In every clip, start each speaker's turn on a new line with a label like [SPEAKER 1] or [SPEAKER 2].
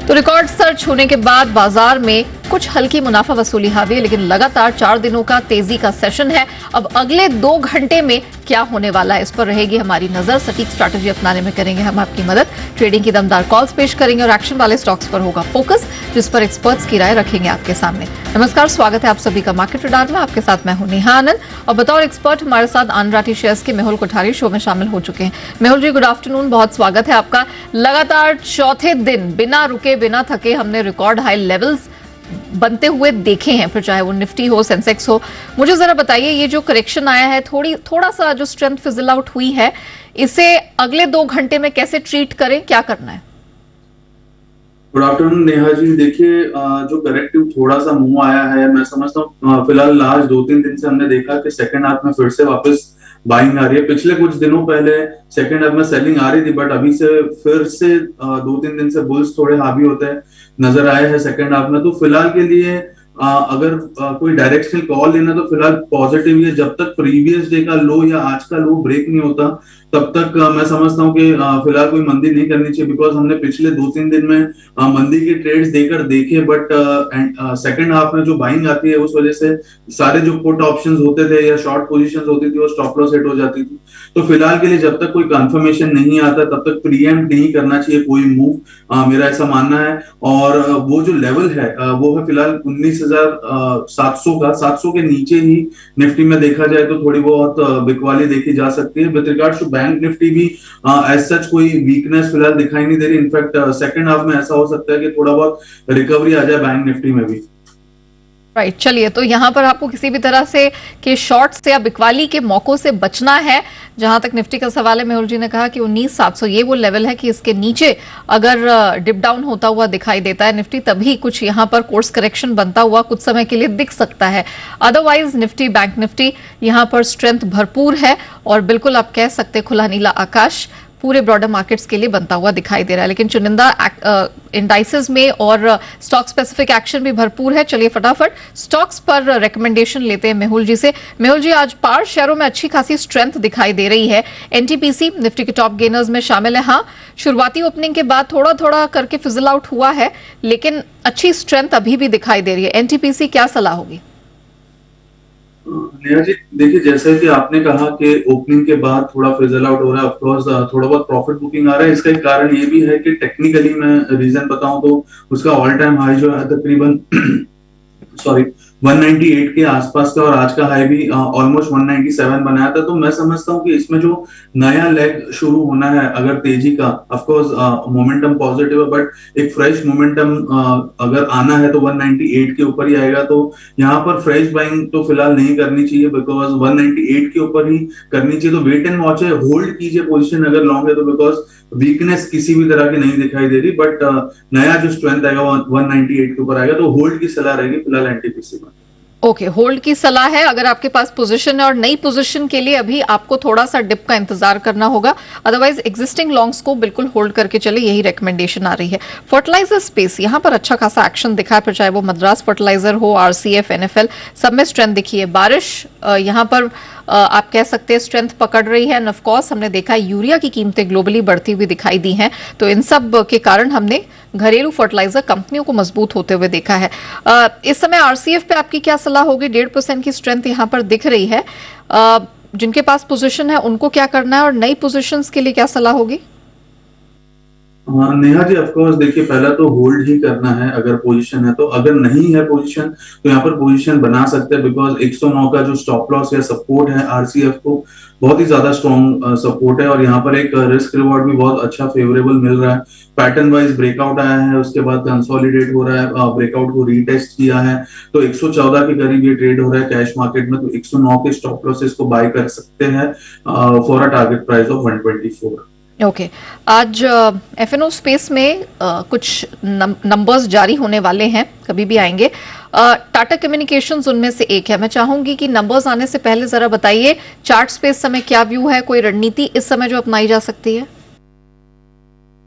[SPEAKER 1] तो record search होने के बाद बाजार में कुछ हल्की मुनाफा वसूली हावी है, लेकिन लगातार 4 दिनों का तेजी का सेशन है। अब अगले 2 घंटे में क्या होने वाला है, इस पर रहेगी हमारी नजर। सटीक स्ट्रैटेजी अपनाने में करेंगे हम आपकी मदद। ट्रेडिंग की दमदार कॉल्स पेश करेंगे और एक्शन वाले स्टॉक्स पर होगा फोकस, जिस पर एक्सपर्ट्स की राय रखेंगे आपके सामने। नमस्कार, स्वागत है आप सभी का मार्केट रडार में। आपके साथ मैं हूं नेहा आनंद और बतौर एक्सपर्ट हमारे साथ आनराटी शेयर्स के मेहुल कोठारी शो में शामिल हो चुके हैं। मेहुल जी, गुड आफ्टरनून, बहुत स्वागत है आपका। लगातार चौथे दिन बिना रुके बिना थके हमने रिकॉर्ड हाई लेवल्स बनते हुए देखे हैं, फिर चाहे वो निफ्टी हो, सेंसेक्स हो। मुझे जरा बताइए, ये जो करेक्शन आया है, थोड़ा सा जो स्ट्रेंथ फिजल आउट हुई है, इसे अगले 2 घंटे में कैसे ट्रीट करें, क्या करना है?
[SPEAKER 2] Good afternoon Neha ji. देखिए, जो करेक्टिव थोड़ा सा मुंह आया है, मैं समझता हूँ फिलहाल लास्ट 2-3 दिन से हमने देखा कि सेकंड हाफ में फिर से वापस बाइंग आ रही है। पिछले कुछ दिनों पहले सेकंड हाफ में सेलिंग आ रही थी, बट अभी से फिर से 2-3 दिन से बुल्स थोड़े हावी होते हैं नजर आए हैं सेकंड हाफ में। तो फिलहाल के लिए अगर कोई डायरेक्शनल कॉल लेना तो फिलहाल पॉजिटिव ही है। जब तक प्रीवियस डे का लो या आज का लो ब्रेक नहीं होता तब तक मैं समझता हूँ कि फिलहाल कोई मंदी नहीं करनी चाहिए। बिकॉज हमने पिछले 2-3 दिन में मंदी के ट्रेड्स देकर देखे, बट सेकंड हाफ में जो बाइंग आती है उस वजह से सारे जो पुट ऑप्शंस होते थे या शॉर्ट पोजीशंस होती थी वो स्टॉप लॉस हिट हो जाती थी। तो फिलहाल के लिए जब तक कोई कंफर्मेशन नहीं आता तब तक प्रीएम्प्ट नहीं करना चाहिए कोई मूव, मेरा ऐसा मानना है। और वो जो लेवल है वो है फिलहाल 19,700 का। 700 के नीचे ही निफ्टी में देखा जाए तो थोड़ी बहुत बिकवाली देखी जा सकती है। With regards to bank Nifty भी एज सच कोई वीकनेस फिलहाल दिखाई नहीं दे रही। इनफैक्ट सेकंड हाफ में ऐसा हो सकता है कि थोड़ा बहुत रिकवरी आ जाए बैंक निफ्टी में भी।
[SPEAKER 1] राइट, चलिए, तो यहाँ पर आपको किसी भी तरह से के शॉर्ट्स या बिकवाली के मौकों से बचना है। जहां तक निफ्टी का सवाल है, मेहुल जी ने कहा कि 19,700 ये वो लेवल है कि इसके नीचे अगर डिप डाउन होता हुआ दिखाई देता है निफ्टी, तभी कुछ यहाँ पर कोर्स करेक्शन बनता हुआ कुछ समय के लिए दिख सकता है। अदरवाइज निफ्टी, बैंक निफ्टी, यहाँ पर स्ट्रेंथ भरपूर है और बिल्कुल आप कह सकते खुला नीला आकाश पूरे ब्रॉडर मार्केट्स के लिए बनता हुआ दिखाई दे रहा है। लेकिन चुनिंदा इंडाइसेस में और स्टॉक स्पेसिफिक एक्शन भी भरपूर है। चलिए फटाफट स्टॉक्स पर रिकमेंडेशन लेते हैं मेहुल जी से। मेहुल जी, आज पार शेयरों में अच्छी खासी स्ट्रेंथ दिखाई दे रही है। एनटीपीसी निफ्टी के टॉप गेनर्स में शामिल है। हाँ, शुरुआती ओपनिंग के बाद थोड़ा थोड़ा करके फिजल आउट हुआ है, लेकिन अच्छी स्ट्रेंथ अभी भी दिखाई दे रही है। एनटीपीसी, क्या सलाह होगी?
[SPEAKER 2] नेहा जी, देखिए, जैसे कि आपने कहा कि ओपनिंग के बाद थोड़ा फिजल आउट हो रहा है, ऑफ कोर्स थोड़ा बहुत प्रॉफिट बुकिंग आ रहा है। इसका एक कारण ये भी है कि टेक्निकली मैं रीजन बताऊं तो उसका ऑल टाइम हाई जो है तकरीबन सॉरी 198 के आसपास का, और आज का हाई भी ऑलमोस्ट 197 बनाया था। तो मैं समझता हूँ कि इसमें जो नया लेग शुरू होना है अगर तेजी का, ऑफ कोर्स मोमेंटम पॉजिटिव है, बट एक फ्रेश मोमेंटम अगर आना है तो 198 के ऊपर ही आएगा। तो यहाँ पर फ्रेश बाइंग तो फिलहाल नहीं करनी चाहिए, बिकॉज 198 के ऊपर ही करनी चाहिए। तो वेट एंड वॉच है, होल्ड कीजिए पोजीशन अगर लॉन्ग है तो, बिकॉज वीकनेस किसी भी तरह की नहीं दिखाई दे रही। बट नया जो स्ट्रेंथ आएगा 198 के ऊपर आएगा, तो होल्ड की सलाह रहेगी फिलहाल एनटीपीसी में।
[SPEAKER 1] ओके, होल्ड की सलाह है अगर आपके पास पोजीशन है, और नई पोजीशन के लिए अभी आपको थोड़ा सा डिप का इंतजार करना होगा। अदरवाइज एग्जिस्टिंग लॉन्ग्स को बिल्कुल होल्ड करके चले, यही रिकमेंडेशन आ रही है। फर्टिलाइजर स्पेस, यहां पर अच्छा खासा एक्शन दिखा है, फिर चाहे वो मद्रास फर्टिलाइजर हो, आरसीएफ, एनएफएल, सब में स्ट्रेंथ दिखी है। बारिश यहां पर आप कह सकते हैं स्ट्रेंथ पकड़ रही है। ऑफ कोर्स हमने देखा है यूरिया की कीमतें ग्लोबली बढ़ती हुई दिखाई दी हैं, तो इन सब के कारण हमने घरेलू फर्टिलाइजर कंपनियों को मजबूत होते हुए देखा है। इस समय आरसीएफ पे आपकी क्या सलाह होगी? 1.5% की स्ट्रेंथ यहां पर दिख रही है। जिनके पास पोजीशन है उनको क्या करना है, और नई पोजीशंस के लिए क्या सलाह होगी?
[SPEAKER 2] नेहा जी, ऑफ कोर्स देखिए, पहला तो होल्ड ही करना है अगर पोजीशन है तो। अगर नहीं है पोजीशन तो यहाँ पर पोजीशन बना सकते हैं, बिकॉज 109 का जो स्टॉप लॉस या सपोर्ट है आरसीएफ को, बहुत ही ज्यादा स्ट्रॉन्ग सपोर्ट है। और यहाँ पर एक रिस्क रिवॉर्ड भी बहुत अच्छा फेवरेबल मिल रहा है। पैटर्न वाइज ब्रेकआउट आया है, उसके बाद कंसोलिडेट हो रहा है, ब्रेकआउट को रीटेस्ट किया है, तो 114 के करीब ये ट्रेड हो रहा है कैश मार्केट में। तो 109 के स्टॉप लॉसेस को बाय कर सकते हैं for a target price of 124।
[SPEAKER 1] Okay, आज एफएनओ स्पेस में कुछ नंबर्स जारी होने वाले हैं, कभी भी आएंगे। टाटा कम्युनिकेशंस उनमें से एक है। मैं चाहूंगी कि नंबर्स आने से पहले जरा बताइए चार्ट स्पेस समय क्या व्यू है, कोई रणनीति इस समय जो अपनाई जा सकती है?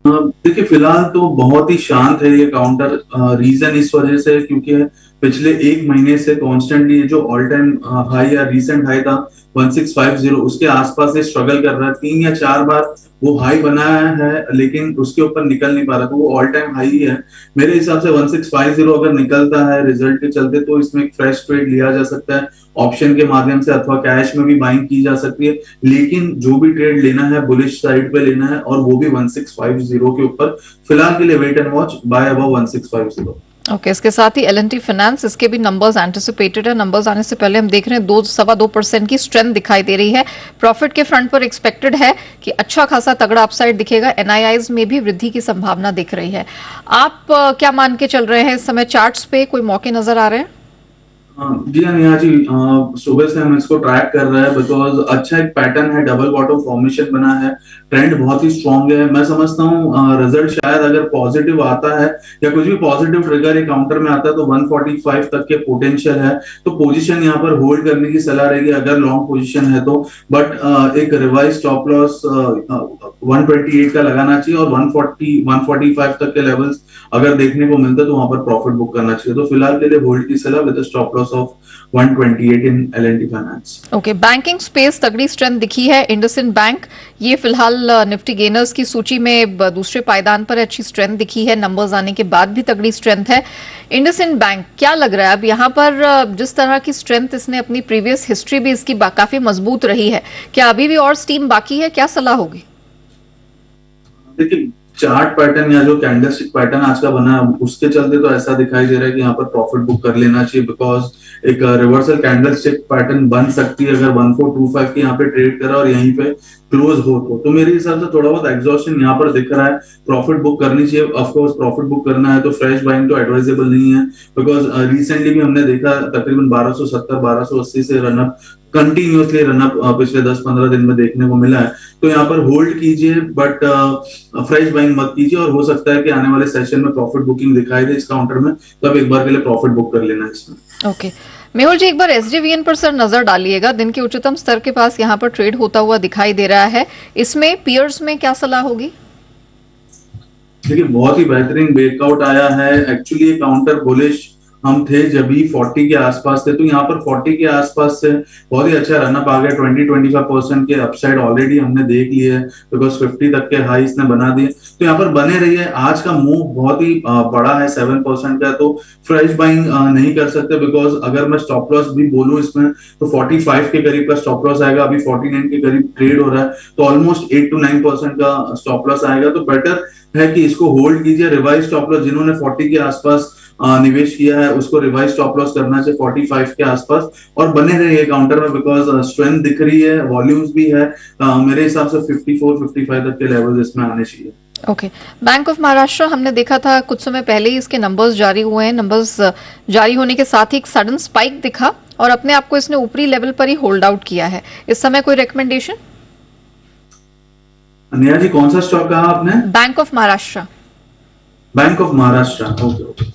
[SPEAKER 2] देखिए, फिलहाल तो बहुत ही शांत है ये काउंटर। रीजन इस वजह से क्योंकि पिछले 1 महीने से कॉन्स्टेंटली जो ऑल टाइम हाई या रीसेंट हाई था 1650, उसके आसपास ये स्ट्रगल कर रहा है। 3 या 4 बार वो हाई बनाया है लेकिन उसके ऊपर निकल नहीं पा रहा, तो वो ऑल टाइम हाई है। मेरे हिसाब से 1650 अगर निकलता है रिजल्ट के चलते तो इसमें एक फ्रेश ट्रेड लिया जा सकता है ऑप्शन के माध्यम से, अथवा कैश में भी बाइंग की जा सकती है। लेकिन जो भी ट्रेड लेना है बुलिश साइड पे लेना है, और वो भी 1650 के ऊपर। फिलहाल के लिए wait and watch, buy above 1650।
[SPEAKER 1] Okay, इसके साथ ही L&T फाइनेंस, इसके भी नंबर्स एंटिसिपेटेड है। नंबर्स आने से पहले हम देख रहे हैं 2-2.25% की स्ट्रेंथ दिखाई दे रही है। प्रॉफिट के फ्रंट पर एक्सपेक्टेड है कि अच्छा खासा तगड़ा अपसाइड दिखेगा। NIIs में भी वृद्धि की संभावना दिख रही है। आप क्या मान के चल रहे हैं इस समय? चार्ट्स पे कोई मौके नजर आ रहे हैं?
[SPEAKER 2] जी हाँ नेहा जी, सुबह से हम इसको ट्रैक कर रहे हैं बिकॉज अच्छा एक पैटर्न है, डबल बॉटम फॉर्मेशन बना है, ट्रेंड बहुत ही स्ट्रांग है। मैं समझता हूँ रिजल्ट शायद अगर पॉजिटिव आता है या कुछ भी पॉजिटिव ट्रिगर एक काउंटर में आता है तो 145 तक के पोटेंशियल है, तो पोजीशन यहाँ पर होल्ड करने की सलाह रहेगी अगर लॉन्ग पोजीशन है तो। बट एक रिवाइज स्टॉप लॉस 128 का लगाना चाहिए, और 140 145 तक के लेवल्स अगर देखने को मिलता है तो वहां पर प्रॉफिट बुक करना चाहिए। तो फिलहाल के लिए होल्ड की सलाह with stop loss of 128 in L&T finance.
[SPEAKER 1] Okay, banking space तगड़ी स्ट्रेंथ दिखी है। इंडसइंड बैंक ये फिलहाल निफ्टी गेनर्स की सूची में दूसरे पायदान पर अच्छी स्ट्रेंथ दिखी है। नंबर्स आने के बाद भी तगड़ी स्ट्रेंथ है। इंडसइंड बैंक क्या लग रहा है अब यहाँ पर जिस तरह की स्ट्रेंथ इसने, अपनी प्रीवियस हिस्ट्री भी इसकी काफी मजबूत रही है, क्या अभी भी और स्टीम बाकी है? क्या सलाह होगी?
[SPEAKER 2] देखिए चार्ट पैटर्न या जो कैंडलस्टिक पैटर्न आज का बना है उसके चलते तो ऐसा दिखाई दे रहा है कि यहाँ पर प्रॉफिट बुक कर लेना चाहिए, बिकॉज एक रिवर्सल कैंडलस्टिक पैटर्न बन सकती है अगर 1425 के यहाँ पे ट्रेड करा और यहीं पे क्लोज हो तो मेरे हिसाब से थोड़ा बहुत एग्जॉस्शन यहाँ पर दिख रहा है, प्रॉफिट बुक करनी चाहिए। ऑफ कोर्स प्रॉफिट बुक करना है तो फ्रेश बाइंग तो एडवाइजेबल नहीं है, बिकॉज रिसेंटली भी हमने देखा तकरीबन 1270 1280 से रनअप कंटिन्यूअसली रनअप पिछले 10-15 दिन में देखने को मिला है। तो यहाँ पर होल्ड कीजिए बट फ्रेश बाइंग मत कीजिए, और हो सकता है कि आने वाले सेशन में प्रॉफिट बुकिंग दिखाई दे इस काउंटर में, तो अब एक बार के लिए प्रॉफिट बुक कर लेना है इसमें।
[SPEAKER 1] ओके, मेहुल जी एक बार SJVN पर सर नजर डालिएगा। दिन के उच्चतम स्तर के पास यहाँ पर ट्रेड होता हुआ दिखाई दे रहा है। इसमें पियर्स में क्या सलाह होगी?
[SPEAKER 2] देखिए बहुत ही बेहतरीन ब्रेकआउट आया है। एक्चुअली ये काउंटर बुलिश हम थे जब भी 40 के आसपास थे, तो यहाँ पर 40 के आसपास से बहुत ही अच्छा रनअप आ गया। 20-25% के अपसाइड ऑलरेडी हमने देख लिए है, बिकॉज 50 तक के हाई इसने बना दिए, तो यहाँ पर बने रहिए। आज का मूव बहुत ही बड़ा है 7% का, तो फ्रेश बाइंग नहीं कर सकते, बिकॉज अगर मैं स्टॉप लॉस भी बोलूं इसमें तो 45 के करीब का स्टॉप लॉस आएगा। अभी 49 के करीब ट्रेड हो रहा है, तो ऑलमोस्ट 8-9% का स्टॉप लॉस आएगा। तो बेटर है कि इसको होल्ड कीजिए। रिवाइज स्टॉप लॉस जिन्होंने 40 के आसपास निवेश किया है उसको रिवाइज स्टॉप लॉस करना चाहिए 45 के आसपास, और बने रहिए काउंटर में, बिकॉज स्ट्रेंथ दिख रही है, वॉल्यूम्स भी है। मेरे हिसाब से 54-55 तक के लेवल इसमें आने चाहिए।
[SPEAKER 1] ओके, बैंक ऑफ महाराष्ट्र हमने देखा था कुछ समय पहले ही इसके नंबर्स जारी हुए हैं। नंबर्स जारी होने के साथ ही एक सडन स्पाइक दिखा और अपने आप को इसने ऊपरी लेवल पर ही होल्ड आउट किया है। इस समय कोई रिकमेंडेशन?
[SPEAKER 2] नेहा जी कौन सा स्टॉक कहा आपने?
[SPEAKER 1] Bank of Maharashtra.
[SPEAKER 2] Bank of Maharashtra, okay.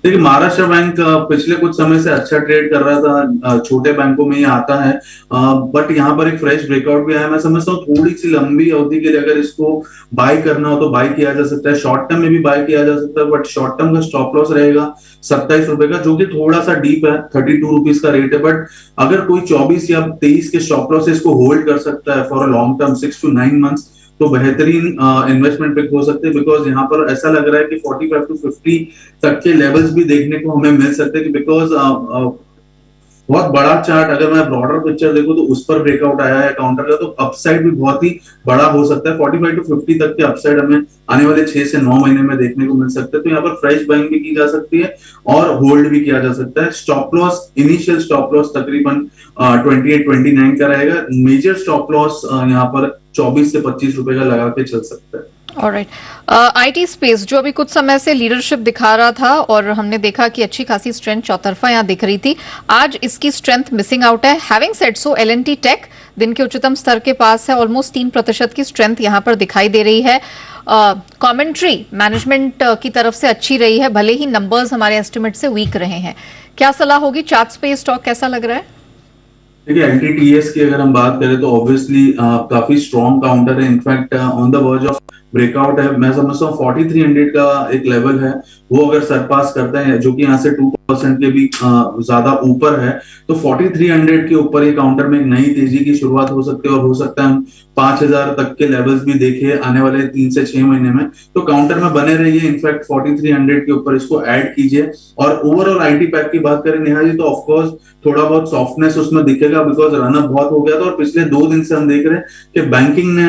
[SPEAKER 2] देखिए महाराष्ट्र बैंक पिछले कुछ समय से अच्छा ट्रेड कर रहा था, छोटे बैंकों में ये आता है, बट यहाँ पर एक फ्रेश ब्रेकआउट भी आया। मैं समझता हूँ थोड़ी सी लंबी अवधि के लिए अगर इसको बाय करना हो तो बाय किया जा सकता है, शॉर्ट टर्म में भी बाय किया जा सकता है, बट शॉर्ट टर्म का स्टॉप लॉस रहेगा 27 रुपए का, जो कि थोड़ा सा डीप है। 32 रुपीज का रेट है, बट अगर कोई 24 या 23 के स्टॉप लॉस से इसको होल्ड कर सकता है for a long term 6 to 9 months, तो बेहतरीन इन्वेस्टमेंट पिक हो सकते हैं, बिकॉज यहाँ पर ऐसा लग रहा है कि 45 to 50 तक के लेवल्स भी देखने को हमें मिल सकते हैं, बिकॉज बहुत बड़ा चार्ट अगर मैं ब्रॉडर पिक्चर देखूं तो उस पर ब्रेकआउट आया है काउंटर का, तो अपसाइड भी बहुत ही बड़ा हो सकता है। 45 to 50 तक के अपसाइड हमें आने वाले 6 से 9 महीने में देखने को मिल सकते हैं। तो यहाँ पर फ्रेश बाइंग भी की जा सकती है और होल्ड भी किया जा सकता है। Stop loss, initial stop loss तकरीबन 28-29 का रहेगा। मेजर स्टॉप लॉस यहाँ पर 24 से 25 रुपए का लगा के चल सकता है।
[SPEAKER 1] ऑलराइट, आईटी स्पेस जो अभी कुछ समय से लीडरशिप दिखा रहा था और हमने देखा कि अच्छी खासी स्ट्रेंथ चौतरफा यहाँ दिख रही थी, आज इसकी स्ट्रेंथ मिसिंग आउट है। Having said so, L&T tech दिन के उच्चतम स्तर के पास है, ऑलमोस्ट 3% की स्ट्रेंथ यहाँ पर दिखाई दे रही है। कमेंट्री मैनेजमेंट की तरफ से अच्छी रही है, भले ही नंबर्स हमारे एस्टिमेट से वीक रहे हैं। क्या सलाह होगी? चार्ट्स पे स्टॉक कैसा लग रहा है?
[SPEAKER 2] देखिए LTTS की अगर हम बात करें तो ऑब्वियसली काफी स्ट्रॉन्ग काउंटर है, in fact on the verge of breakout है। मैं समझता हूँ 4300 का एक लेवल है, वो अगर सरपास करता है, जो कि यहाँ से 2% 5% के भी ज्यादा ऊपर है, तो 4300 के ऊपर ये काउंटर में एक नई तेजी की शुरुआत हो सकती है और हो सकता है हम 5000 तक के लेवल्स भी देखें आने वाले 3 से 6 महीने में। तो काउंटर में बने रहिए, इनफैक्ट 4300 के ऊपर इसको ऐड कीजिए। और ओवरऑल आईटी पैक की बात करें नेहा जी, तो ऑफकोर्स थोड़ा बहुत सॉफ्टनेस उसमें दिखेगा बिकॉज रनअप बहुत हो गया था और पिछले 2 दिन से हम देख रहे हैं कि बैंकिंग ने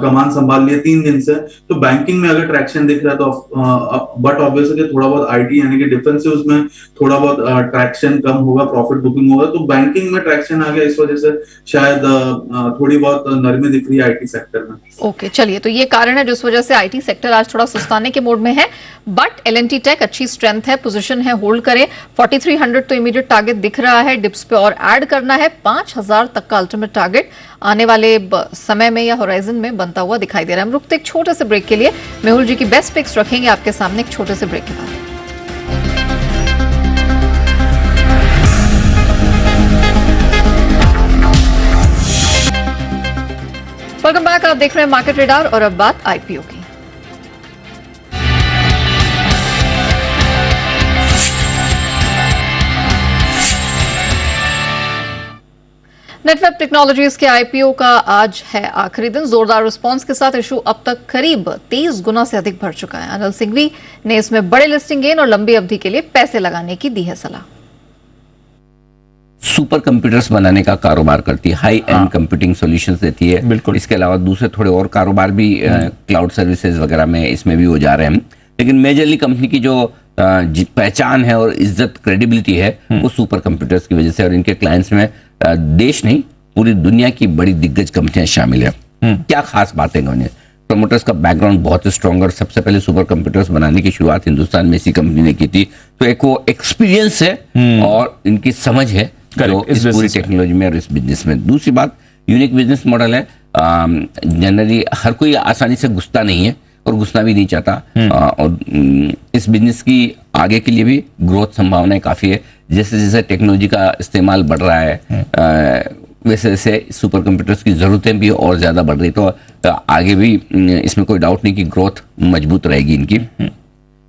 [SPEAKER 2] कमान संभाल लिया 3 दिन से, तो बैंकिंग में अगर ट्रैक्शन दिख रहा है तो बट ऑब्वियसली थोड़ा बहुत आईटी यानी कि डिफेंसिव में थोड़ा बहुत ट्रैक्शन कम होगा, प्रॉफिट बुकिंग होगा, तो बैंकिंग में ट्रैक्शन आ गया, इस वजह से शायद थोड़ी बहुत नरमी दिख रही है आईटी सेक्टर में।
[SPEAKER 1] ओके, चलिए, तो ये कारण है जिस वजह से आईटी सेक्टर आज थोड़ा सुस्ताने के मोड में है, बट एलएनटी टेक अच्छी स्ट्रेंथ है, पोजीशन है, होल्ड करें। 4300 तो इमीडिएट टारगेट दिख रहा है, डिप्स पे और ऐड करना है। 5000 तक का अल्टीमेट टारगेट आने वाले समय में या होराइजन में बनता हुआ दिखाई दे रहा है। हम रुकते एक छोटे से ब्रेक के लिए, मेहुल जी की बेस्ट पिक्स रखेंगे आपके सामने एक छोटे से ब्रेक के बाद। वेलकम बैक, आप देख रहे हैं मार्केट रेडार और अब बात आईपीओ की। नेटवेब टेक्नोलॉजीज के आईपीओ का आज है आखिरी दिन। जोरदार रिस्पांस के साथ इशू अब तक करीब 23 गुना से अधिक भर चुका है। अनिल सिंघवी ने इसमें बड़े लिस्टिंग गेन और लंबी अवधि के लिए पैसे लगाने की दी है सलाह।
[SPEAKER 3] सुपर कंप्यूटर्स बनाने का कारोबार करती है, हाई एंड कंप्यूटिंग सॉल्यूशंस देती है। बिल्कुल, इसके अलावा दूसरे थोड़े और कारोबार भी क्लाउड सर्विसेज वगैरह में इसमें भी हो जा रहे हैं, लेकिन मेजरली कंपनी की जो पहचान है और इज्जत क्रेडिबिलिटी है वो सुपर कंप्यूटर्स की वजह से, और इनके क्लाइंट्स में देश नहीं पूरी दुनिया की बड़ी दिग्गज कंपनियां शामिल है। क्या खास बातें हैं? प्रमोटर्स का बैकग्राउंड बहुत स्ट्रॉन्ग, और सबसे पहले सुपर कंप्यूटर्स बनाने की शुरुआत हिंदुस्तान में इसी कंपनी ने की थी, तो एक वो एक्सपीरियंस है और इनकी समझ है जो इस पूरी टेक्नोलॉजी में और इस बिजनेस में। दूसरी बात, यूनिक बिजनेस मॉडल है। जनरली हर कोई आसानी से घुसता नहीं है और घुसना भी नहीं चाहता, और इस बिजनेस की आगे के लिए भी ग्रोथ संभावनाएं काफी है। जैसे जैसे टेक्नोलॉजी का इस्तेमाल बढ़ रहा है वैसे वैसे सुपर कंप्यूटर्स की जरूरतें भी और ज्यादा बढ़ रही, तो आगे भी इसमें कोई डाउट नहीं कि ग्रोथ मजबूत रहेगी इनकी।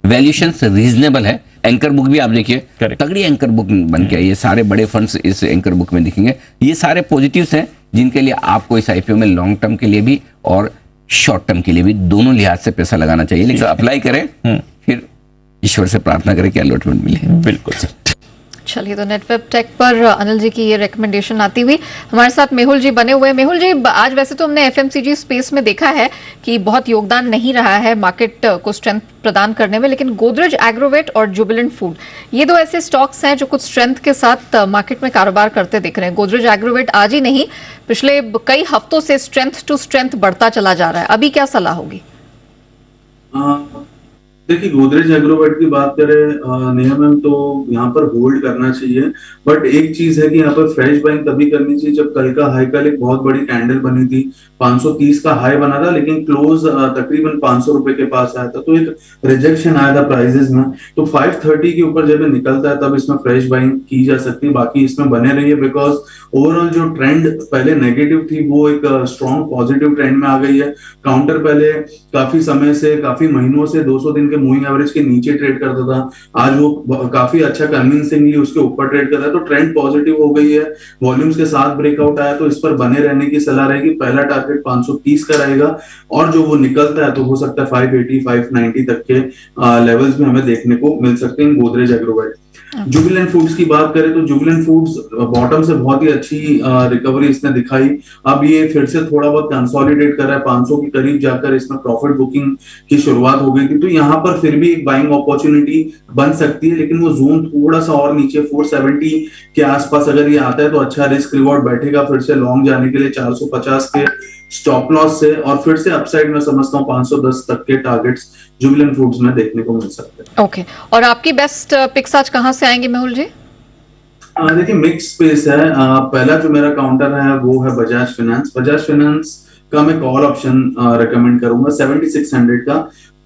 [SPEAKER 3] वैल्यूएशन रीजनेबल है। एंकर बुक भी आप देखिए, तगड़ी एंकर बुक बन के आई है, सारे बड़े फंड्स इस एंकर बुक में दिखेंगे। ये सारे पॉजिटिव्स हैं जिनके लिए आपको इस आईपीओ में लॉन्ग टर्म के लिए भी और शॉर्ट टर्म के लिए भी दोनों लिहाज से पैसा लगाना चाहिए, लेकिन अप्लाई करें फिर ईश्वर से प्रार्थना करें कि अलॉटमेंट मिले।
[SPEAKER 2] बिल्कुल।
[SPEAKER 1] चलिए, तो नेटवेब टेक पर अनिल जी की ये रिकमेंडेशन आती हुई हमारे साथ मेहुल जी बने हुए हैं। मेहुल जी, आज वैसे तो हमने एफएमसीजी स्पेस में देखा है कि बहुत योगदान नहीं रहा है मार्केट को स्ट्रेंथ प्रदान करने में, लेकिन गोदरेज एग्रोवेट और जुबिलेंट फूड ये दो ऐसे स्टॉक्स हैं जो कुछ स्ट्रेंथ के साथ मार्केट में कारोबार करते दिख रहे हैं। गोदरेज एग्रोवेट आज ही नहीं, पिछले कई हफ्तों से स्ट्रेंथ टू स्ट्रेंथ बढ़ता चला जा रहा है, अभी क्या सलाह होगी?
[SPEAKER 2] देखिए, गोदरेज एग्रोवेट की बात करें नेहा मैम, तो यहाँ पर होल्ड करना चाहिए, बट एक चीज है कि यहाँ पर फ्रेश बाइंग तभी करनी चाहिए जब कल का हाई, कल एक बहुत बड़ी कैंडल बनी थी, 530 का हाई बना था लेकिन क्लोज तकरीबन 500 रुपए के पास आया था, तो एक रिजेक्शन आया था प्राइसेस में, तो 530 के ऊपर जब निकलता है तब इसमें फ्रेश बाइंग की जा सकती है। बाकी इसमें बने रहिए बिकॉज ओवरऑल जो ट्रेंड पहले नेगेटिव थी वो एक स्ट्रॉन्ग पॉजिटिव ट्रेंड में आ गई है। काउंटर पहले काफी समय से, काफी महीनों से 200 दिन के मूविंग एवरेज के नीचे ट्रेड करता था, आज वो काफी अच्छा कन्विंसिंगली उसके ऊपर ट्रेड कर रहा है, तो ट्रेंड पॉजिटिव हो गई है। वॉल्यूम्स के साथ ब्रेकआउट आया तो इस पर बने रहने की सलाह रहेगी। पहला टारगेट 530 का रहेगा और जो वो निकलता है तो हो सकता है 580 590 तक के लेवल्स में हमें देखने को मिल सकते हैं गोदरेज एग्रोवेट। जुबिलेंट फूड्स की बात करें तो जुबिलेंट फूड्स बॉटम से बहुत ही अच्छी रिकवरी इसने दिखाई, अब ये फिर से थोड़ा बहुत कंसोलिडेट कर रहा है, 500 के करीब जाकर इसमें प्रॉफिट बुकिंग की शुरुआत हो गई थी, तो यहाँ पर फिर भी एक बाइंग अपॉर्चुनिटी बन सकती है, लेकिन वो जोन थोड़ा सा और नीचे 470 के आसपास अगर ये आता है तो अच्छा रिस्क रिवॉर्ड बैठेगा फिर से लॉन्ग जाने के लिए 450 के स्टॉप लॉस से, और फिर से अपसाइड में समझता हूँ 510 तक के टारगेट्स जुबिलेंट फूड्स में देखने को मिल सकते हैं।
[SPEAKER 1] ओके, और आपकी बेस्ट पिक्स आज कहां से आएंगे मेहुल जी?
[SPEAKER 2] देखिए, मिक्स स्पेस है। पहला जो मेरा काउंटर है वो है बजाज फाइनेंस। बजाज फाइनेंस का मैं कॉल ऑप्शन रेकमेंड करूंगा 7600 का।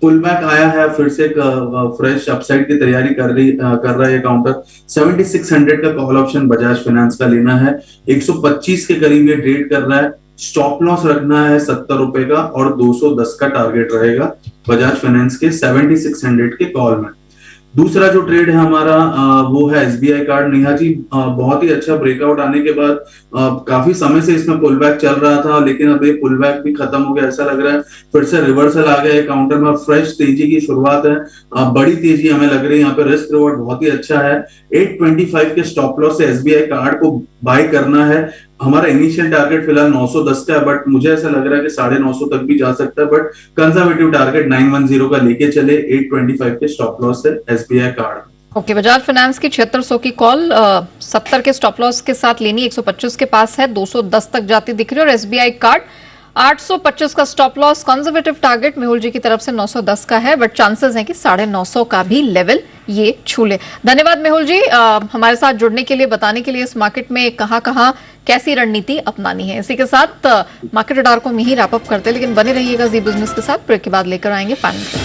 [SPEAKER 2] पुल बैक आया है, फिर से फ्रेश अपसाइड की तैयारी कर रहा है ये काउंटर। 7600 का कॉल ऑप्शन बजाज फाइनेंस का लेना है, 125 के करीब ये ट्रेड कर रहा है, स्टॉप लॉस रखना है 70 रुपए का और 210 का टारगेट रहेगा बजाज फाइनेंस के 7600 के कॉल में। दूसरा जो ट्रेड है हमारा वो है एसबीआई कार्ड। नेहा जी, बहुत ही अच्छा ब्रेकआउट आने के बाद काफी समय से इसमें पुल बैक चल रहा था, लेकिन अब ये पुल बैक भी खत्म हो गया ऐसा लग रहा है। फिर से रिवर्सल आ गया काउंटर में, फ्रेश तेजी की शुरुआत है। बड़ी तेजी हमें लग रही है, यहाँ पे रिस्क रिवॉर्ड बहुत ही अच्छा है। 825 के स्टॉप लॉस से एसबीआई कार्ड को बाय करना है। हमारा इनिशियल टारगेट फिलहाल 910 का है, बट मुझे ऐसा लग रहा है कि 950 तक भी जा सकता है, बट कंजर्वेटिव टारगेट 910 का लेके चले। 825 के स्टॉप लॉस है SBI card.
[SPEAKER 1] Okay, Bajaj finance की 7600 की कॉल 70 के स्टॉप लॉस के साथ लेनी, 125 के पास है, 210 तक जाती दिख रही है। और एसबीआई कार्ड 825 का stop loss, conservative target Mehul ji की तरफ से 910 का है, बट चांसेस हैं कि 950 का भी लेवल ये छू ले। धन्यवाद मेहुल जी हमारे साथ जुड़ने के लिए, बताने के लिए इस मार्केट में कहां कैसी रणनीति अपनानी है। इसी के साथ मार्केट रडार को हम यही रैप अप करते हैं, लेकिन बने रहिएगा जी बिजनेस के साथ। ब्रेक के बाद लेकर आएंगे पैनल।